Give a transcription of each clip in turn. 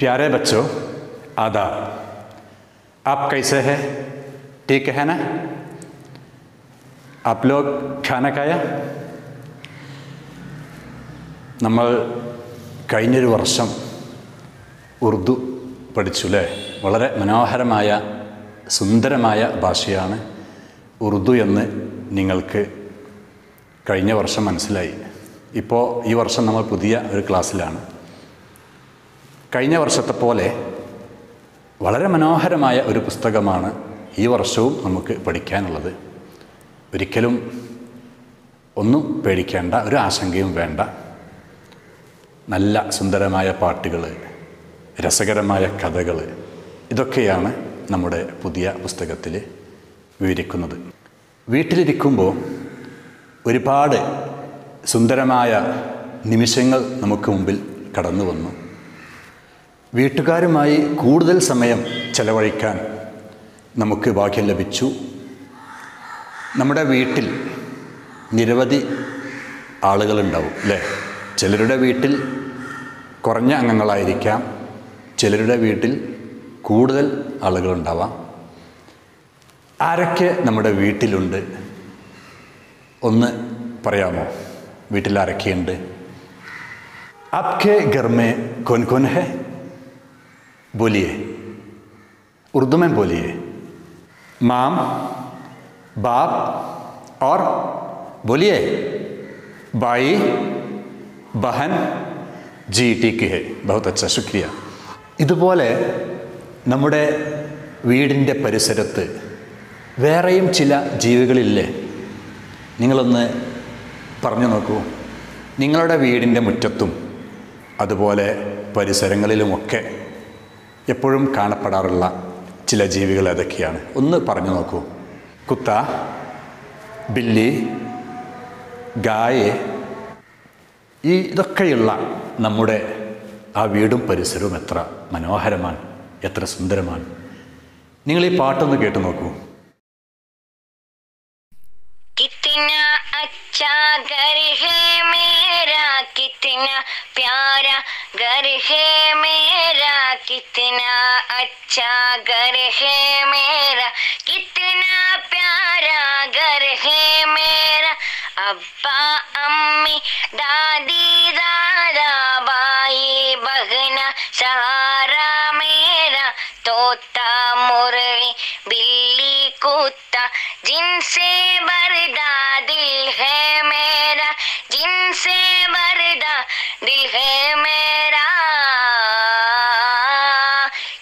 प्यारे बच्चों, आदाब। आप कैसे हैं? ठीक है ना? आप लोग खाना खाया? നമ്മൾ കഴിഞ്ഞൊരു വർഷം ഉറുദു പഠിച്ചു അല്ലേ? വളരെ മനോഹരമായ സുന്ദരമായ ഭാഷയാണ് ഉറുദു എന്ന് നിങ്ങൾക്ക് കഴിഞ്ഞ വർഷം മനസ്സിലായി. ഇപ്പോൾ ഈ വർഷം നമ്മൾ പുതിയ ഒരു ക്ലാസ്സിലാണ്. കഴിഞ്ഞ വർഷത്തെ പോലെ വളരെ മനോഹരമായ ഒരു പുസ്തകമാണ് ഈ വർഷവും നമുക്ക് പഠിക്കാനുള്ളത്. ഒരിക്കലും ഒന്നും പേടിക്കേണ്ട, ഒരു ആശങ്കയും വേണ്ട. നല്ല സുന്ദരമായ പാട്ടുകൾ, രസകരമായ കഥകൾ, ഇതൊക്കെയാണ് നമ്മുടെ പുതിയ പുസ്തകത്തിൽ വിവരിക്കുന്നത്. വീട്ടിലിരിക്കുമ്പോൾ ഒരുപാട് സുന്ദരമായ നിമിഷങ്ങൾ നമുക്ക് മുമ്പിൽ കടന്നു വന്നു. വീട്ടുകാരുമായി കൂടുതൽ സമയം ചെലവഴിക്കാൻ നമുക്ക് ഭാഗ്യം ലഭിച്ചു. നമ്മുടെ വീട്ടിൽ നിരവധി ആളുകളുണ്ടാവും അല്ലേ? ചിലരുടെ വീട്ടിൽ കുറഞ്ഞ അംഗങ്ങളായിരിക്കാം, ചിലരുടെ വീട്ടിൽ കൂടുതൽ ആളുകളുണ്ടാവാം. ആരൊക്കെ നമ്മുടെ വീട്ടിലുണ്ട് ഒന്ന് പറയാമോ? വീട്ടിൽ ആരൊക്കെയുണ്ട്? ആപ്കെ ഘർ മേ കോൻ കോൻ ഹൈ? बोलिए, उर्दू में बोलिए. माम, बाप और बोलिए भाई, बहन. जी ठीक है, बहुत अच्छा, शुक्रिया. ഇതുപോലെ നമ്മുടെ വീടിൻ്റെ പരിസരത്ത് വേറെയും ചില ജീവികളില്ലേ? നിങ്ങളൊന്ന് പറഞ്ഞു നോക്കൂ. നിങ്ങളുടെ വീടിൻ്റെ മുറ്റത്തും അതുപോലെ പരിസരങ്ങളിലുമൊക്കെ എപ്പോഴും കാണപ്പെടാറുള്ള ചില ജീവികൾ ഏതൊക്കെയാണ്? ഒന്ന് പറഞ്ഞു നോക്കൂ. കുത്ത, ബില്ലി, ഗായ്, ഇതൊക്കെയുള്ള നമ്മുടെ ആ വീടും പരിസരവും എത്ര മനോഹരമാണ്, എത്ര സുന്ദരമാണ്. നിങ്ങൾ ഈ പാട്ടൊന്ന് കേട്ടു നോക്കൂ. कितना अच्छा घर है मेरा, कितना प्यारा घर है मेरा, कितना अच्छा घर है मेरा, कितना प्यारा घर है मेरा. अब्बा अम्मी दादी दादा भाई बहना सहारा मेरा, तोता मुर्गी बिल्ली कुत्ता, जिनसे बरदा दिल है मेरा, जिनसे बरदा दिल है मेरा.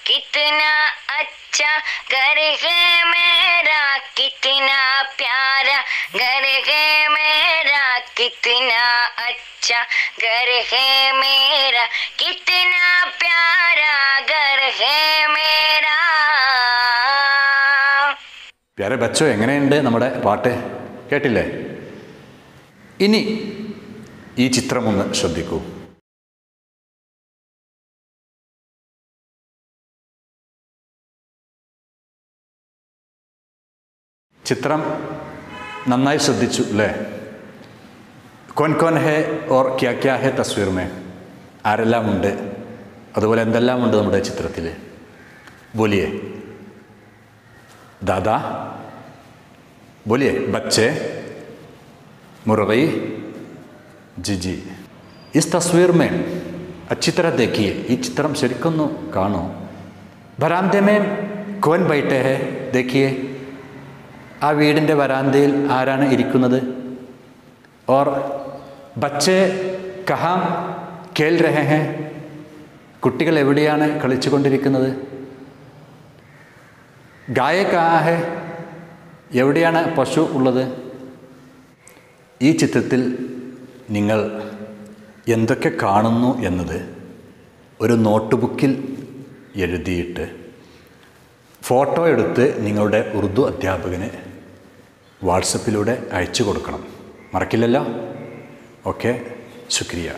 कितना अच्छा घर है मेरा, कितना प्यारा घर है मेरा, कितना अच्छा घर है मेरा, कितना प्यारा घर है मेरा. പ്യാരെ ബച്ചോ, എങ്ങനെയുണ്ട് നമ്മുടെ പാട്ട്? കേട്ടില്ലേ? ഇനി ഈ ചിത്രം ഒന്ന് ശ്രദ്ധിക്കൂ. ചിത്രം നന്നായി ശ്രദ്ധിച്ചു അല്ലേ? കോൻ കോൻ ഹേ ഓർ ക്യാ ക്യാ ഹേ തസ്വീർ മേ? ആരെല്ലാം ഉണ്ട്, അതുപോലെ എന്തെല്ലാം ഉണ്ട് നമ്മുടെ ചിത്രത്തിൽ? ബോലിയേ. दादा बोलिए, बच्चे, मुर्गी. जी जी. इस तस्वीर में अच्छी तरह देखिए. ഈ ചിത്രം ശരിക്കൊന്നു കാണോ. വരാന്തേ में कौन बैठे हैं? देखिए, ആ വീടിൻ്റെ വരാന്തയിൽ ആരാണ് ഇരിക്കുന്നത്? और बच्चे कहाँ खेल रहे हैं? കുട്ടികൾ എവിടെയാണ് കളിച്ചുകൊണ്ടിരിക്കുന്നത്? ഗായ കഹാ ഹെ? എവിടെയാണ് പശു ഉള്ളത്? ഈ ചിത്രത്തിൽ നിങ്ങൾ എന്തൊക്കെ കാണുന്നു എന്നത് ഒരു നോട്ട് ബുക്കിൽ എഴുതിയിട്ട് ഫോട്ടോ എടുത്ത് നിങ്ങളുടെ ഉറുദു അധ്യാപകന് വാട്സപ്പിലൂടെ അയച്ചു കൊടുക്കണം. മറക്കില്ലല്ലോ? ഓക്കെ, ശുക്രിയ.